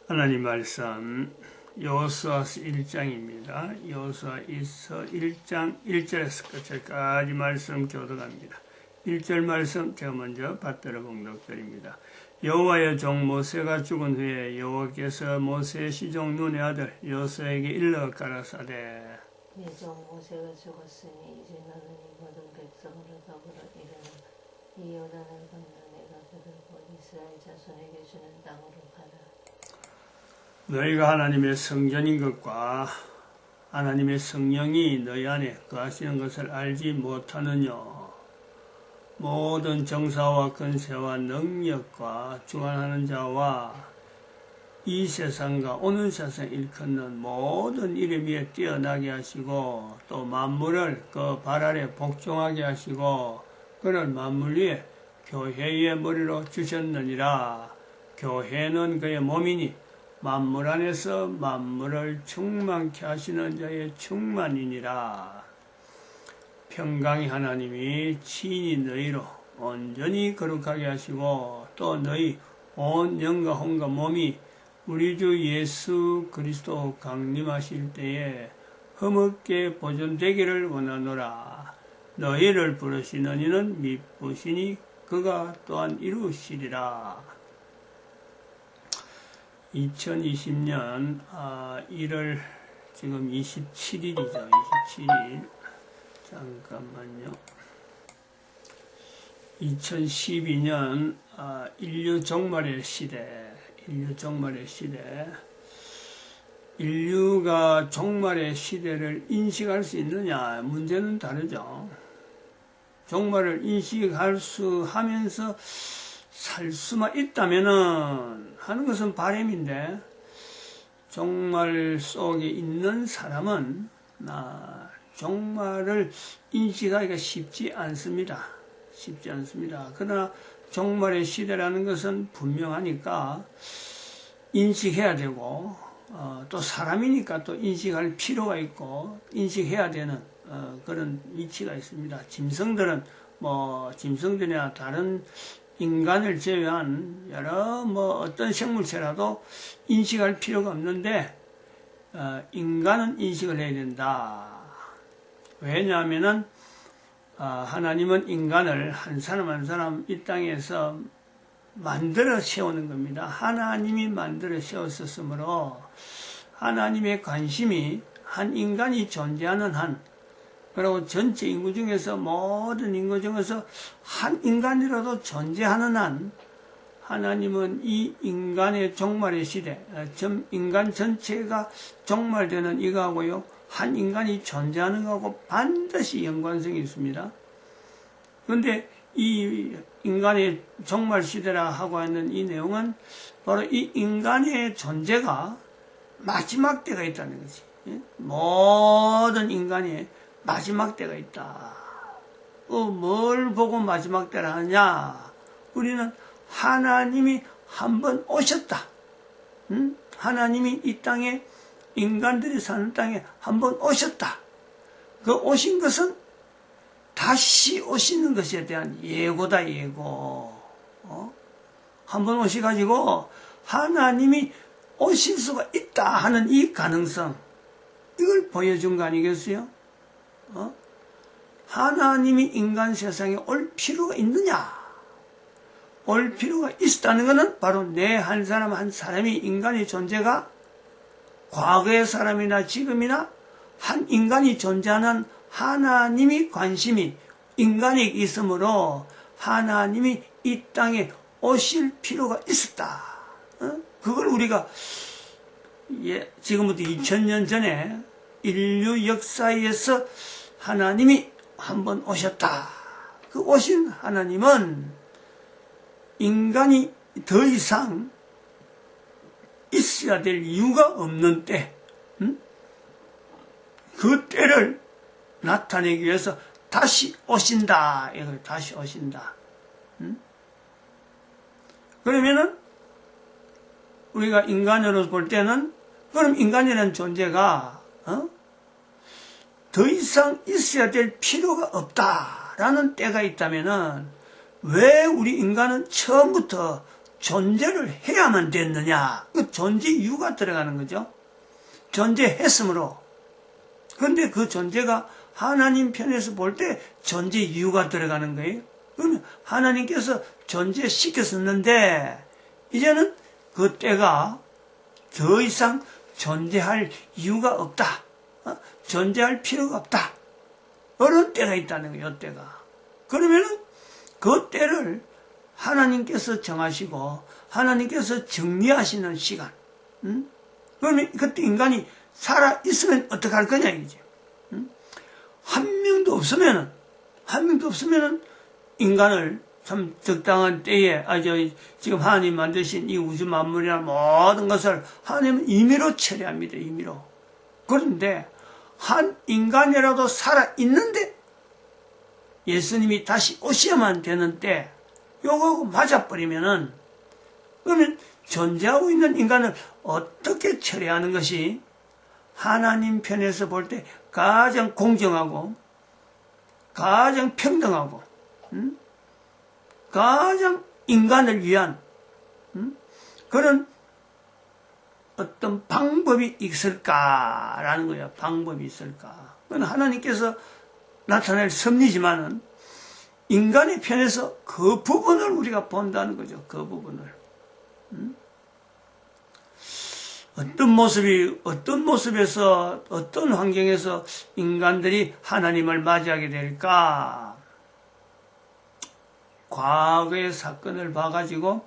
하나님 말씀 여호수아서 1장입니다. 여호수아서 1장 1절에서 끝까지 말씀 교독합니다. 1절 말씀 제가 먼저 받들어 봉독드립니다. 여호와의 종 모세가 죽은 후에 여호와께서 모세의 시종 눈의 아들 여호수아에게 일러 가라사대 네 종 모세가 죽었으니 이제 너는 이 모든 백성으로 더불어 이르는 이 요단을 건너 내가 그들 곧 이스라엘 자손에게 주는 땅으로 가라. 너희가 하나님의 성전인 것과 하나님의 성령이 너희 안에 거하시는 것을 알지 못하느냐. 모든 정사와 권세와 능력과 주관하는 자와 이 세상과 오는 세상 일컫는 모든 이름 위에 뛰어나게 하시고 또 만물을 그 발 아래 복종하게 하시고 그를 만물 위에 교회의 머리로 주셨느니라. 교회는 그의 몸이니 만물 안에서 만물을 충만케 하시는 자의 충만이니라. 평강의 하나님이 친히 너희로 온전히 거룩하게 하시고 또 너희 온 영과 혼과 몸이 우리 주 예수 그리스도 강림하실 때에 흠없게 보존되기를 원하노라. 너희를 부르시는 이는 미쁘시니 그가 또한 이루시리라. 2020년 1월 지금 27일이죠. 27일 잠깐만요. 2012년 인류 종말의 시대 인류가 종말의 시대를 인식할 수 있느냐 문제는 다르죠. 종말을 인식할 수 하면서 살 수만 있다면은 하는 것은 바람인데 종말 속에 있는 사람은 종말을 인식하기가 쉽지 않습니다. 그러나 종말의 시대라는 것은 분명하니까 인식해야 되고 또 사람이니까 또 인식할 필요가 있고 인식해야 되는 그런 위치가 있습니다. 짐승들이나 다른 인간을 제외한 여러 어떤 생물체라도 인식할 필요가 없는데 인간은 인식을 해야 된다. 왜냐하면은 하나님은 인간을 한 사람 한 사람 이 땅에서 만들어 세우는 겁니다. 하나님이 만들어 세웠었으므로 하나님의 관심이 한 인간이 존재하는 한 그리고 전체 인구 중에서 모든 인구 중에서 한 인간이라도 존재하는 한 하나님은 이 인간의 종말의 시대 인간 전체가 종말되는 이거하고요 한 인간이 존재하는 것하고 반드시 연관성이 있습니다. 그런데 이 인간의 종말 시대라 하고 있는 이 내용은 바로 이 인간의 존재가 마지막 때가 있다는 거지. 모든 인간의 마지막 때가 있다. 뭘 보고 마지막 때라 하냐? 우리는 하나님이 한번 오셨다. 하나님이 이 땅에 인간들이 사는 땅에 한번 오셨다. 그 오신 것은 다시 오시는 것에 대한 예고다, 예고. 한번 오셔가지고 하나님이 오실 수가 있다 하는 이 가능성, 이걸 보여준 거 아니겠어요? 하나님이 인간 세상에 올 필요가 있느냐? 올 필요가 있다는 것은 바로 내 한 사람 한 사람이 인간의 존재가 과거의 사람이나 지금이나 한 인간이 존재하는 하나님이 관심이 인간에 있으므로 하나님이 이 땅에 오실 필요가 있었다. 그걸 우리가 지금부터 2000년 전에 인류 역사에서 하나님이 한번 오셨다. 그 오신 하나님은 인간이 더 이상 있어야 될 이유가 없는 때, 그 때를 나타내기 위해서 다시 오신다. 다시 오신다. 그러면은 우리가 인간으로 볼 때는 그럼 인간이라는 존재가 더 이상 있어야 될 필요가 없다라는 때가 있다면은 왜 우리 인간은 처음부터 존재를 해야만 됐느냐? 그 존재 이유가 들어가는 거죠. 존재했으므로. 근데 그 존재가 하나님 편에서 볼 때 존재 이유가 들어가는 거예요. 그러면 하나님께서 존재시켰었는데 이제는 그 때가 더 이상 존재할 이유가 없다. 존재할 필요가 없다. 그런 때가 있다는 거예요. 때가. 그러면은 그 때를 하나님께서 정하시고 하나님께서 정리하시는 시간. 그러면 그때 인간이 살아 있으면 어떻게 할 거냐 이거죠. 한 명도 없으면은 인간을 참 적당한 때에 지금 하나님 만드신 이 우주 만물이나 모든 것을 하나님은 임의로 처리합니다. 임의로. 그런데 한 인간이라도 살아 있는데 예수님이 다시 오셔야만 되는 때 요거하고 맞아버리면은 그러면 존재하고 있는 인간을 어떻게 처리하는 것이 하나님 편에서 볼 때 가장 공정하고 가장 평등하고 가장 인간을 위한 그런 어떤 방법이 있을까라는 거예요. 방법이 있을까. 그건 하나님께서 나타낼 섭리지만은 인간의 편에서 그 부분을 우리가 본다는 거죠. 그 부분을. 어떤 모습에서, 어떤 환경에서 인간들이 하나님을 맞이하게 될까? 과거의 사건을 봐가지고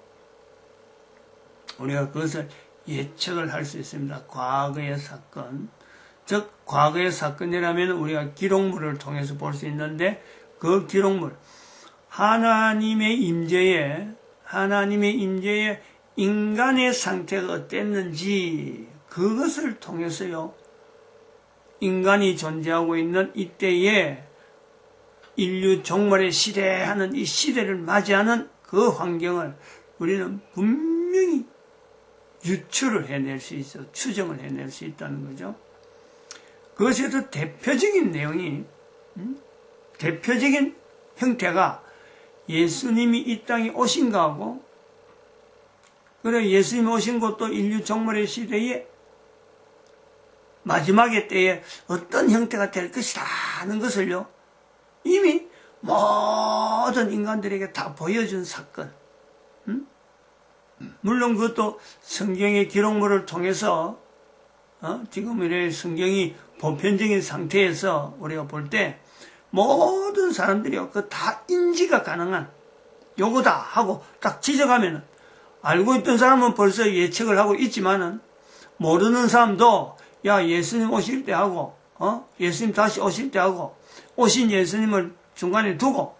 우리가 그것을 예측을 할 수 있습니다. 과거의 사건. 즉, 과거의 사건이라면 우리가 기록물을 통해서 볼 수 있는데 그 기록물, 하나님의 임재에 인간의 상태가 어땠는지 그것을 통해서요, 인간이 존재하고 있는 이때에 인류 종말의 시대 하는 이 시대를 맞이하는 그 환경을 우리는 분명히 유추를 해낼 수 있어, 추정을 해낼 수 있다는 거죠. 그것에도 대표적인 내용이, 대표적인 형태가 예수님이 이 땅에 오신 거하고, 그래, 예수님이 오신 것도 인류 종말의 시대에 마지막의 때에 어떤 형태가 될 것이다 하는 것을요, 이미 모든 인간들에게 다 보여준 사건. 물론 그것도 성경의 기록물을 통해서 지금 이래 성경이 보편적인 상태에서 우리가 볼 때 모든 사람들이요, 그 다 인지가 가능한 요거다 하고 딱 지적하면은 알고 있던 사람은 벌써 예측을 하고 있지만은 모르는 사람도 야, 예수님 오실 때 하고 예수님 다시 오실 때 하고 오신 예수님을 중간에 두고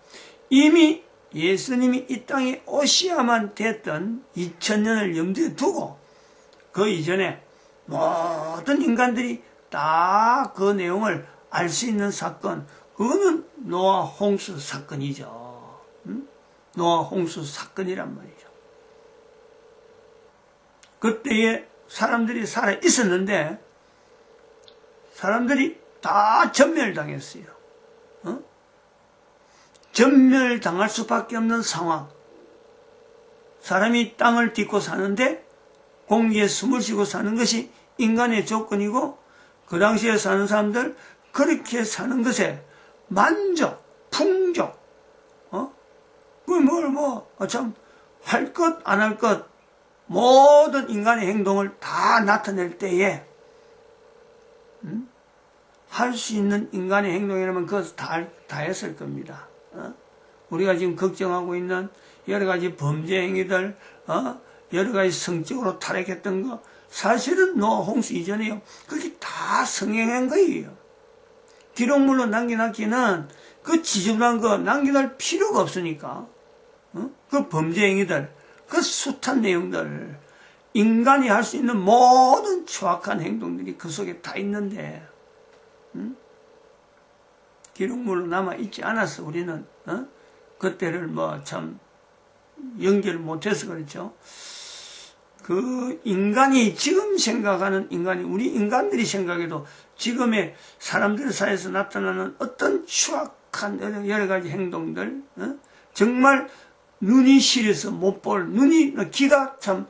이미 예수님이 이 땅에 오셔야만 됐던 2000년을 염두에 두고 그 이전에 모든 인간들이 다 그 내용을 알 수 있는 사건, 그거는 노아 홍수 사건이죠. 노아 홍수 사건이란 말이죠. 그때에 사람들이 살아 있었는데 사람들이 다 전멸당했어요. 전멸당할 수밖에 없는 상황. 사람이 땅을 딛고 사는데 공기에 숨을 쉬고 사는 것이 인간의 조건이고 그 당시에 사는 사람들 그렇게 사는 것에 만족, 풍족, 참 할 것 안 할 것 모든 인간의 행동을 다 나타낼 때에 할 수 있는 인간의 행동이라면 그것 다 했을 겁니다. 우리가 지금 걱정하고 있는 여러 가지 범죄 행위들, 여러 가지 성적으로 타락했던 거, 사실은 노아 홍수 이전에요, 그게 다 성행한 거예요. 기록물로 남겨놨기는 그 지저분한 거 남겨놓을 필요가 없으니까, 그 범죄 행위들, 그 숱한 내용들, 인간이 할 수 있는 모든 추악한 행동들이 그 속에 다 있는데, 기록물로 남아있지 않아서 우리는, 그때를 참, 연결을 못해서 그렇죠. 그 인간이 지금 생각하는 우리 인간들이 생각해도 지금의 사람들 사이에서 나타나는 어떤 추악한 여러 가지 행동들, 정말 눈이 시려서 못 볼, 귀가 참,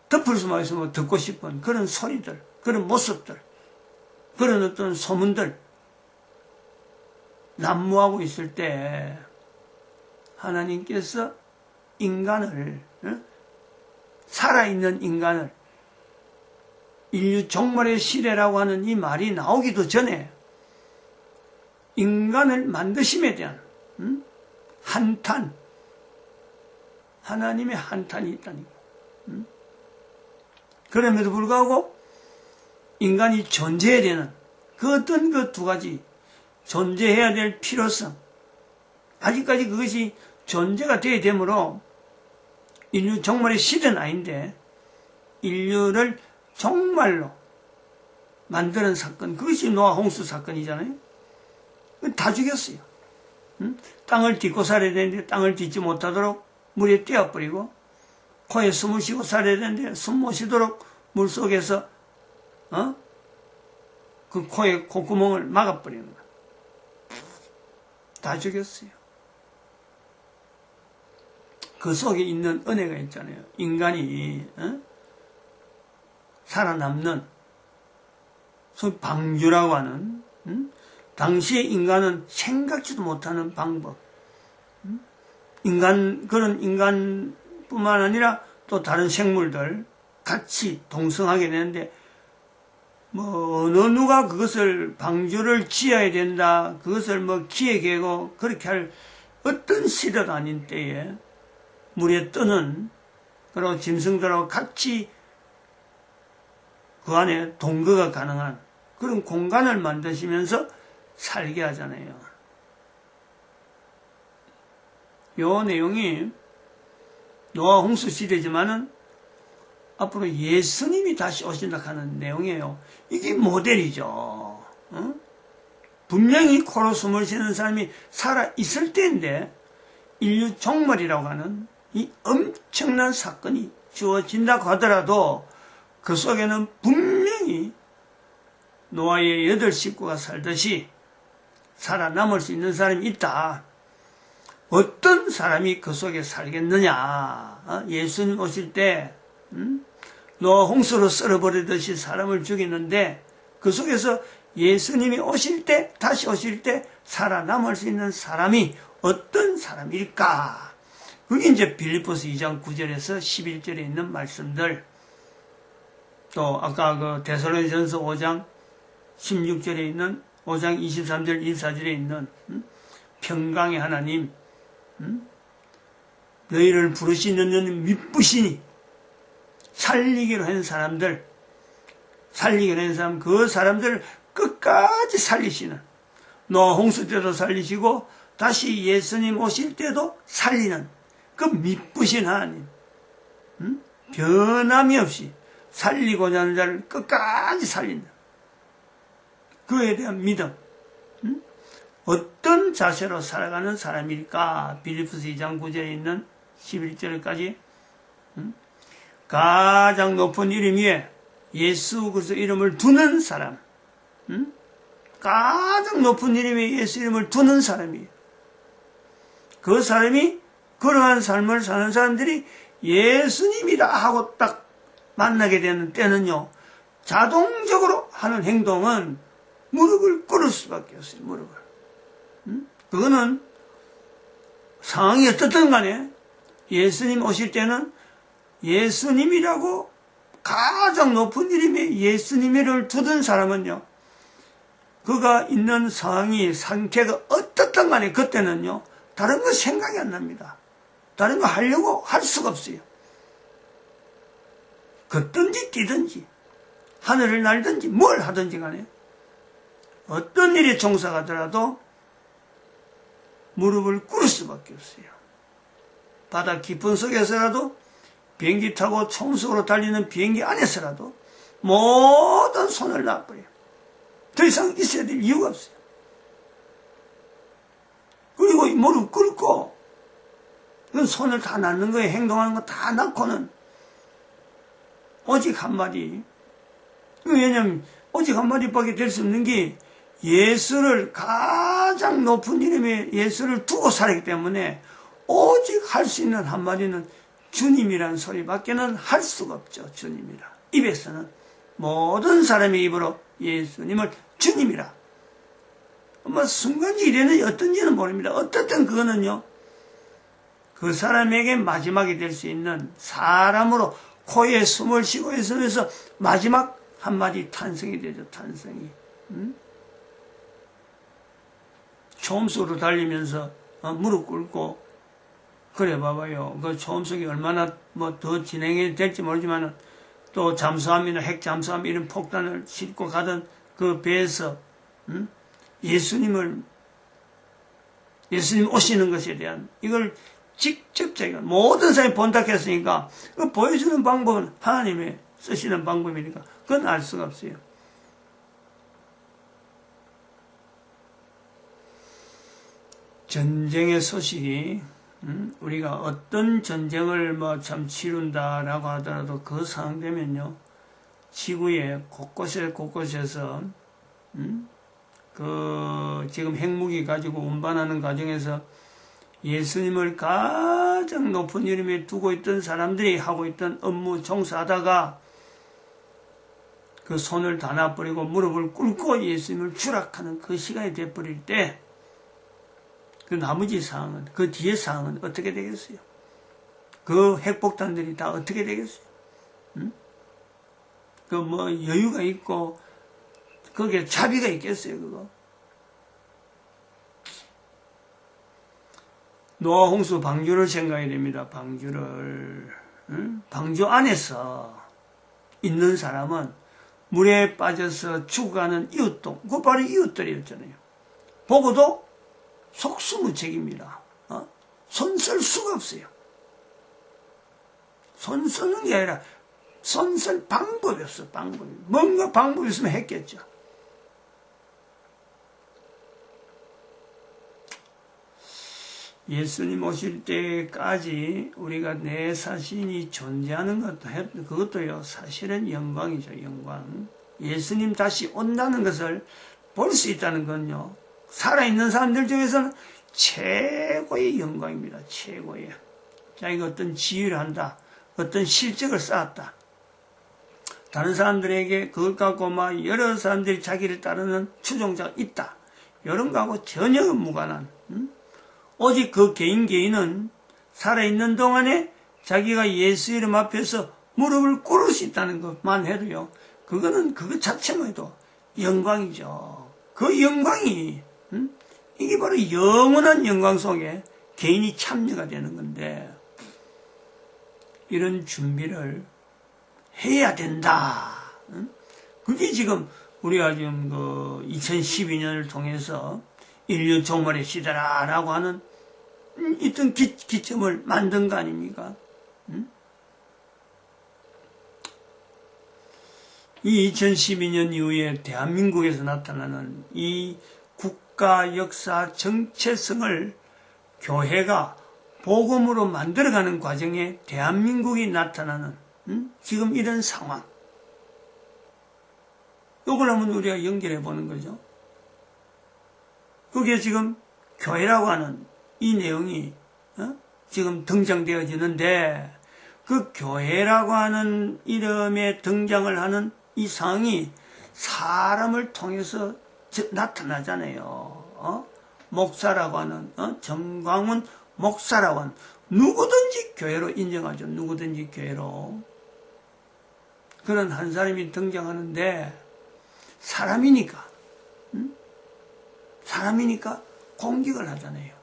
덮을 수만 있으면 듣고 싶은 그런 소리들, 그런 모습들, 그런 어떤 소문들, 난무하고 있을 때, 하나님께서 인간을, 살아있는 인간을, 인류 종말의 시대라고 하는 이 말이 나오기도 전에, 인간을 만드심에 대한, 한탄, 하나님의 한탄이 있다니까. 그럼에도 불구하고 인간이 존재해야 되는 그 어떤 그 두 가지 존재해야 될 필요성, 아직까지 그것이 존재가 되어야 되므로 인류 종말의 시대는 아닌데 인류를 정말로 만드는 사건, 그것이 노아 홍수 사건이잖아요. 다 죽였어요. 땅을 딛고 살아야 되는데 땅을 딛지 못하도록 물에 떼어버리고, 코에 숨을 쉬고 살아야 되는데 숨 못 쉬도록 물 속에서 그 코의 콧구멍을 막아버리는 거야. 다 죽였어요. 그 속에 있는 은혜가 있잖아요. 인간이 살아남는 소위 방주라고 하는, 당시에 인간은 생각지도 못하는 방법, 그런 인간뿐만 아니라 또 다른 생물들 같이 동성하게 되는데, 어느 누가 그것을 방주를 지어야 된다, 그것을 기획하고 그렇게 할 어떤 시대도 아닌 때에 물에 뜨는, 그리고 짐승들하고 같이 그 안에 동거가 가능한 그런 공간을 만드시면서 살게 하잖아요. 요 내용이 노아 홍수 시대지만은 앞으로 예수님이 다시 오신다 하는 내용이에요. 이게 모델이죠. 분명히 코로 숨을 쉬는 사람이 살아있을 때인데 인류 종말이라고 하는 이 엄청난 사건이 주어진다고 하더라도 그 속에는 분명히 노아의 8 식구가 살듯이 살아남을 수 있는 사람이 있다. 어떤 사람이 그 속에 살겠느냐. 예수님 오실 때 노아 홍수로 썰어버리듯이 사람을 죽이는데 그 속에서 예수님이 오실 때, 다시 오실 때 살아남을 수 있는 사람이 어떤 사람일까? 그게 이제 빌립보서 2장 9절에서 11절에 있는 말씀들, 또 아까 그 데살로니가전서 5장 16절에 있는 5장 23절 24절에 있는 평강의 하나님, 너희를 부르시는 이는 미쁘시니 살리기로 한 사람들, 살리기로 한 사람, 그 사람들을 끝까지 살리시는, 노아 홍수 때도 살리시고 다시 예수님 오실 때도 살리는 그 미쁘신 하나님, 변함이 없이 살리고자 하는 자를 끝까지 살린다. 그에 대한 믿음, 어떤 자세로 살아가는 사람일까? 빌립보서 2장 9절에 있는 11절까지 가장 높은 이름 위에 예수 그리스도 이름을 두는 사람, 가장 높은 이름 위에 예수 이름을 두는 사람이에요. 그 사람이 그러한 삶을 사는 사람들이 예수님이다 하고 딱 만나게 되는 때는요, 자동적으로 하는 행동은 무릎을 꿇을 수밖에 없어요. 무릎을. 그거는 상황이 어떻든 간에 예수님 오실 때는 예수님이라고 가장 높은 이름에 예수님을 두던 사람은요, 그가 있는 상황이, 상태가 어떻든 간에 그때는요, 다른 거 생각이 안 납니다. 다른 거 하려고 할 수가 없어요. 걷든지 뛰든지 하늘을 날든지 뭘 하든지 간에 어떤 일에 종사하더라도 무릎을 꿇을 수밖에 없어요. 바다 깊은 속에서라도, 비행기 타고 총속으로 달리는 비행기 안에서라도 모든 손을 놔버려요. 더 이상 있어야 될 이유가 없어요. 그리고 무릎 꿇고 손을 다 놨는 거예요. 행동하는 거 다 놨고는 오직 한마디, 왜냐면 오직 한마디밖에 될 수 없는 게 예수를, 가장 높은 이름의 예수를 두고 살았기 때문에 오직 할 수 있는 한마디는 주님이라는 소리밖에는 할 수가 없죠. 주님이라. 입에서는 모든 사람의 입으로 예수님을 주님이라. 뭐 순간지 이래는 어떤지는 모릅니다. 어떻든 그거는요, 그 사람에게 마지막이 될 수 있는 사람으로 코에 숨을 쉬고 있으면서 마지막 한마디 탄성이 되죠. 탄성이. 초음속으로 달리면서 무릎 꿇고 그래 봐봐요. 그 초음속이 얼마나 뭐 더 진행이 될지 모르지만은 또 잠수함이나 핵 잠수함 이런 폭탄을 싣고 가던 그 배에서 예수님 오시는 것에 대한 이걸 직접 제가 모든 사람이 본다 했으니까 그 보여주는 방법은 하나님의 쓰시는 방법이니까 그건 알 수가 없어요. 전쟁의 소식이 우리가 어떤 전쟁을 뭐 참 치룬다라고 하더라도 그 상황 되면요, 지구의 곳곳에서 그 지금 핵무기 가지고 운반하는 과정에서 예수님을 가장 높은 이름에 두고 있던 사람들이 하고 있던 업무 종사하다가 그 손을 다 놔버리고 무릎을 꿇고 예수님을 추락하는 그 시간이 돼버릴 때 그 나머지 상황은, 그 뒤의 상황은 어떻게 되겠어요? 그 핵폭탄들이 다 어떻게 되겠어요? 그 뭐 여유가 있고 거기에 자비가 있겠어요, 그거? 노아 홍수 방주를 생각해야 됩니다. 방주를. 방주 안에서 있는 사람은 물에 빠져서 죽어가는 이웃동, 그거 바로 이웃들이었잖아요. 보고도 속수무책입니다. 손 쓸 수가 없어요. 손 쓰는 게 아니라 손 쓸 방법이 없어. 방법이. 뭔가 방법이 있으면 했겠죠. 예수님 오실 때까지 우리가 내 자신이 존재하는 그것도요, 사실은 영광이죠, 영광. 예수님 다시 온다는 것을 볼 수 있다는 건요, 살아있는 사람들 중에서는 최고의 영광입니다. 최고의. 자기가 어떤 지휘를 한다. 어떤 실적을 쌓았다. 다른 사람들에게 그것 갖고 막 여러 사람들이 자기를 따르는 추종자가 있다. 이런 거하고 전혀 무관한. 오직 그 개인은 살아있는 동안에 자기가 예수 이름 앞에서 무릎을 꿇을 수 있다는 것만 해도요, 그거 자체만 해도 영광이죠. 그 영광이, 이게 바로 영원한 영광 속에 개인이 참여가 되는 건데, 이런 준비를 해야 된다. 그게 지금 우리가 지금 그 2012년을 통해서 인류 종말의 시대라라고 하는 어떤 기점을 만든 거 아닙니까? 이 2012년 이후에 대한민국에서 나타나는 이 국가 역사 정체성을 교회가 복음으로 만들어가는 과정에 대한민국이 나타나는 지금 이런 상황, 이걸 한번 우리가 연결해 보는 거죠. 그게 지금 교회라고 하는 이 내용이 지금 등장되어지는데, 그 교회라고 하는 이름에 등장을 하는 이 상황이 사람을 통해서 나타나잖아요. 목사라고 하는 정광훈 목사라고 하는, 누구든지 교회로 인정하죠. 누구든지 교회로. 그런 한 사람이 등장하는데, 사람이니까 공격을 하잖아요.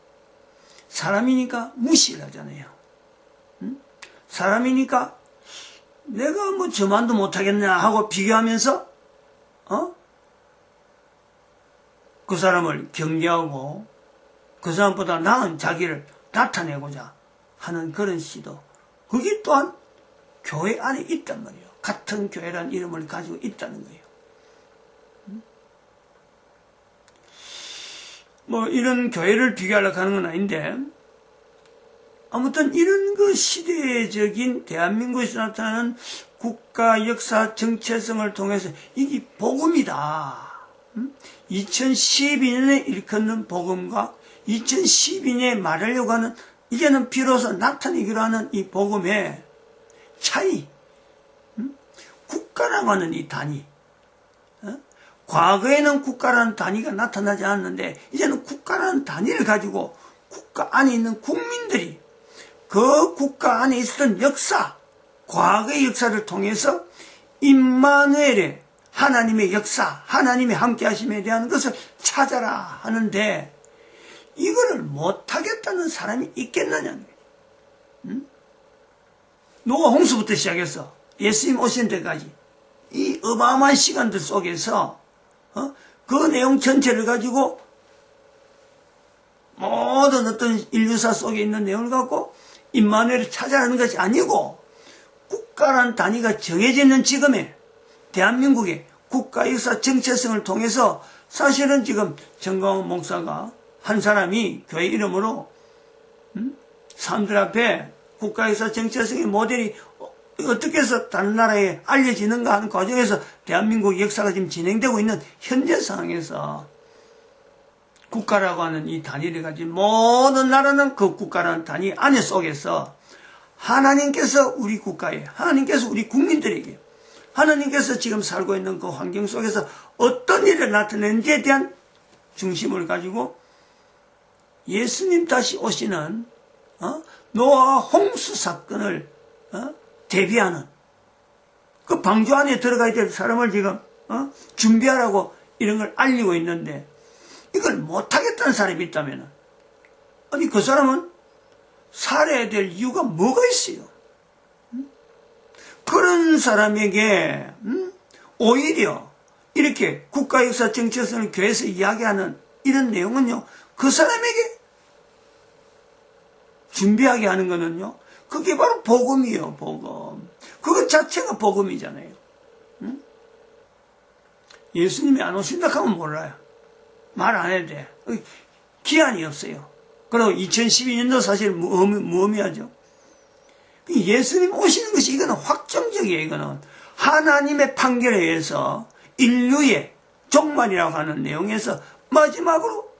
사람이니까 무시를 하잖아요. 사람이니까 내가 뭐 저만도 못하겠냐 하고 비교하면서 그 사람을 경계하고 그 사람보다 나은 자기를 나타내고자 하는 그런 시도, 그게 또한 교회 안에 있단 말이에요. 같은 교회라는 이름을 가지고 있다는 거예요. 뭐 이런 교회를 비교하려고 하는 건 아닌데, 아무튼 이런 그 시대적인 대한민국에서 나타나는 국가 역사 정체성을 통해서 이게 복음이다. 2012년에 일컫는 복음과 2012년에 말하려고 하는 이제는 비로소 나타내기로 하는 이 복음의 차이, 국가라고 하는 이 단위, 과거에는 국가라는 단위가 나타나지 않았는데 이제는 국가라는 단위를 가지고 국가 안에 있는 국민들이 그 국가 안에 있었던 역사, 과거의 역사를 통해서 임마누엘의 하나님의 역사, 하나님의 함께하심에 대한 것을 찾아라 하는데 이거를 못하겠다는 사람이 있겠느냐는 거예요. 노아 홍수부터 시작해서 예수님 오신 데까지 이 어마어마한 시간들 속에서 그 내용 전체를 가지고 모든 어떤 인류사 속에 있는 내용을 갖고 임마누엘을 찾아라는 것이 아니고 국가라는 단위가 정해져 있는 지금의 대한민국의 국가 역사 정체성을 통해서 사실은 지금 정광훈 목사가 한 사람이 교회 이름으로 사람들 앞에 국가 역사 정체성의 모델이 어떻게 해서 다른 나라에 알려지는가 하는 과정에서 대한민국 역사가 지금 진행되고 있는 현재 상황에서 국가라고 하는 이 단위를 가진 모든 나라는 그 국가라는 단위 안에 속에서 하나님께서 우리 국가에, 하나님께서 우리 국민들에게, 하나님께서 지금 살고 있는 그 환경 속에서 어떤 일을 나타내는지에 대한 중심을 가지고 예수님 다시 오시는 노아 홍수 사건을 대비하는 그 방주 안에 들어가야 될 사람을 지금 준비하라고 이런 걸 알리고 있는데 이걸 못하겠다는 사람이 있다면 아니 그 사람은 살아야 될 이유가 뭐가 있어요? 그런 사람에게 오히려 이렇게 국가 역사 정체성을 교회에서 이야기하는 이런 내용은요 그 사람에게 준비하게 하는 거는요 그게 바로 복음이에요. 복음. 그것 자체가 복음이잖아요. 예수님이 안 오신다 하면 몰라요. 말 안 해도 돼. 기한이 없어요. 그리고 2012년도 사실 무의미하죠. 예수님 오시는 것이 이거는 확정적이에요. 이거는 하나님의 판결에 의해서 인류의 종말이라고 하는 내용에서 마지막으로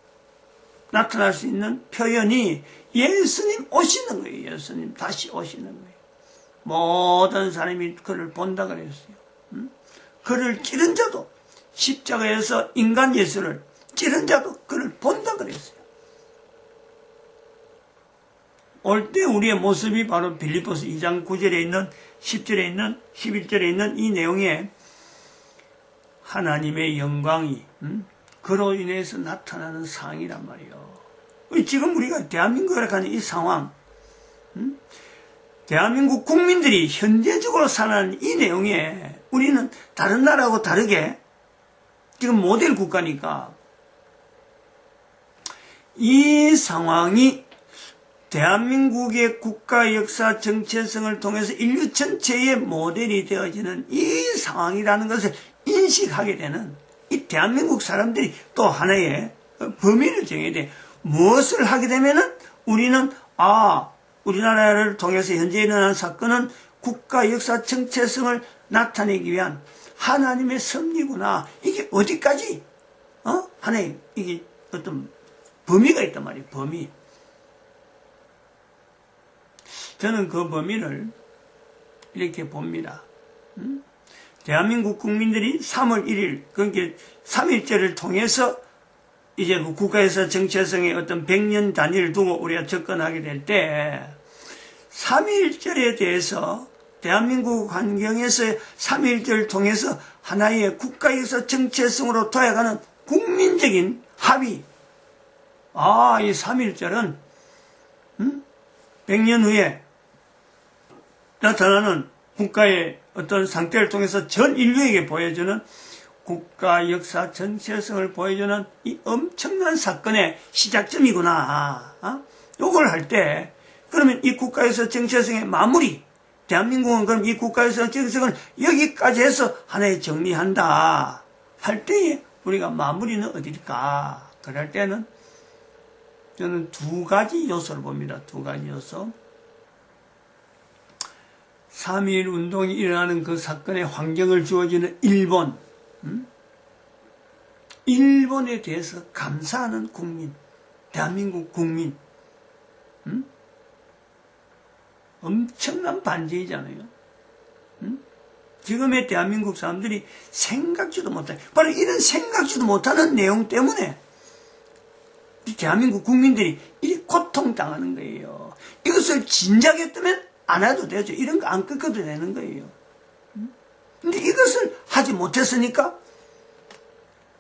나타날 수 있는 표현이 예수님 오시는 거예요. 예수님 다시 오시는 거예요. 모든 사람이 그를 본다 그랬어요. 그를 찌른 자도 십자가에서 인간 예수를 찌른 자도 그를 본다 그랬어요. 올 때 우리의 모습이 바로 빌립보서 2장 9절에 있는 10절에 있는 11절에 있는 이 내용에 하나님의 영광이 그로 인해서 나타나는 상황이란 말이에요. 지금 우리가 대한민국이라고 하는 이 상황, 대한민국 국민들이 현재적으로 살아가는 이 내용에 우리는 다른 나라하고 다르게 지금 모델 국가니까 이 상황이 대한민국의 국가 역사 정체성을 통해서 인류 전체의 모델이 되어지는 이 상황이라는 것을 인식하게 되는 이 대한민국 사람들이 또 하나의 범위를 정해야 돼. 무엇을 하게 되면은 우리는 우리나라를 통해서 현재 일어나는 사건은 국가 역사 정체성을 나타내기 위한 하나님의 섭리구나. 이게 어디까지 하나의 이게 어떤 범위가 있단 말이에요. 범위. 저는 그 범위를 이렇게 봅니다. 대한민국 국민들이 3월 1일, 그러니까 3.1절을 통해서 이제 그 국가에서 정체성의 어떤 100년 단위를 두고 우리가 접근하게 될 때 3.1절에 대해서 대한민국 환경에서 3.1절을 통해서 하나의 국가에서 정체성으로 도약하는 국민적인 합의. 이 3.1절은 100년 후에 나타나는 국가의 어떤 상태를 통해서 전 인류에게 보여주는 국가 역사 정체성을 보여주는 이 엄청난 사건의 시작점이구나. 요걸 할 때, 그러면 이 국가에서 정체성의 마무리, 대한민국은 그럼 이 국가에서 정체성을 여기까지 해서 하나의 정리한다. 할 때에 우리가 마무리는 어딜까? 그럴 때는 저는 두 가지 요소를 봅니다. 두 가지 요소. 3.1 운동이 일어나는 그 사건의 환경을 주어지는 일본. 일본에 대해서 감사하는 국민, 대한민국 국민. 엄청난 반전이잖아요. 지금의 대한민국 사람들이 생각지도 못해. 바로 이런 생각지도 못하는 내용 때문에 대한민국 국민들이 이렇게 고통당하는 거예요. 이것을 진작했다면 안 해도 되죠. 이런 거 안 꺾어도 되는 거예요. 근데 이것을 하지 못했으니까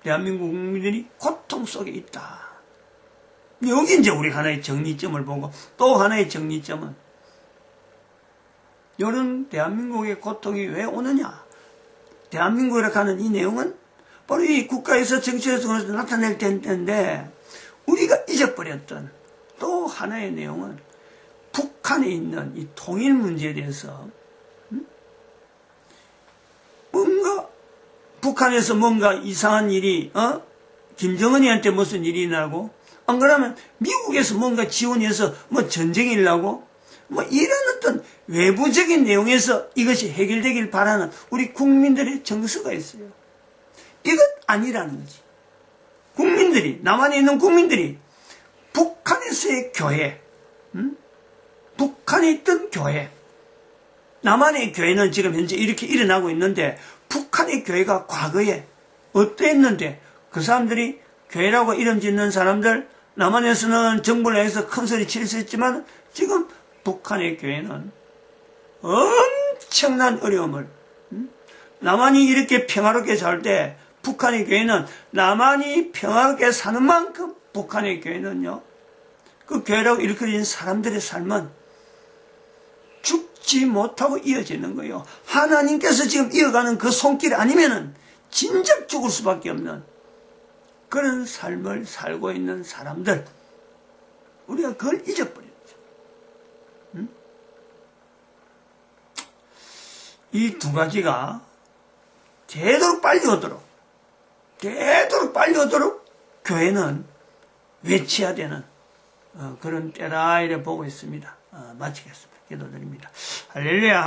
대한민국 국민들이 고통 속에 있다. 여기 이제 우리 하나의 정리점을 보고 또 하나의 정리점은 이런 대한민국의 고통이 왜 오느냐? 대한민국이라고 하는 이 내용은 바로 이 국가에서 정치에서 나타낼 텐데 우리가 잊어버렸던 또 하나의 내용은 북한에 있는 이 통일 문제에 대해서 뭔가 북한에서 뭔가 이상한 일이 김정은이한테 무슨 일이 나고 안 그러면 미국에서 뭔가 지원해서 뭐 전쟁이 일나고 뭐 이런 어떤 외부적인 내용에서 이것이 해결되길 바라는 우리 국민들의 정서가 있어요. 이것 아니라는 거지. 국민들이, 남한에 있는 국민들이 북한에서의 교회, 북한에 있던 교회, 남한의 교회는 지금 현재 이렇게 일어나고 있는데 북한의 교회가 과거에 어땠는데 그 사람들이 교회라고 이름 짓는 사람들, 남한에서는 정부를 해서 큰 소리 칠 수 있지만 지금 북한의 교회는 엄청난 어려움을, 남한이 이렇게 평화롭게 살 때 북한의 교회는 남한이 평화롭게 사는 만큼 북한의 교회는요, 그 교회라고 일컬어진 사람들의 삶은 죽지 못하고 이어지는 거예요. 하나님께서 지금 이어가는 그 손길 아니면은 진작 죽을 수밖에 없는 그런 삶을 살고 있는 사람들, 우리가 그걸 잊어버렸죠. 이 두 가지가 되도록 빨리 오도록 교회는 외쳐야 되는 그런 때라 이래 보고 있습니다. 마치겠습니다. 기도드립니다. 할렐루야.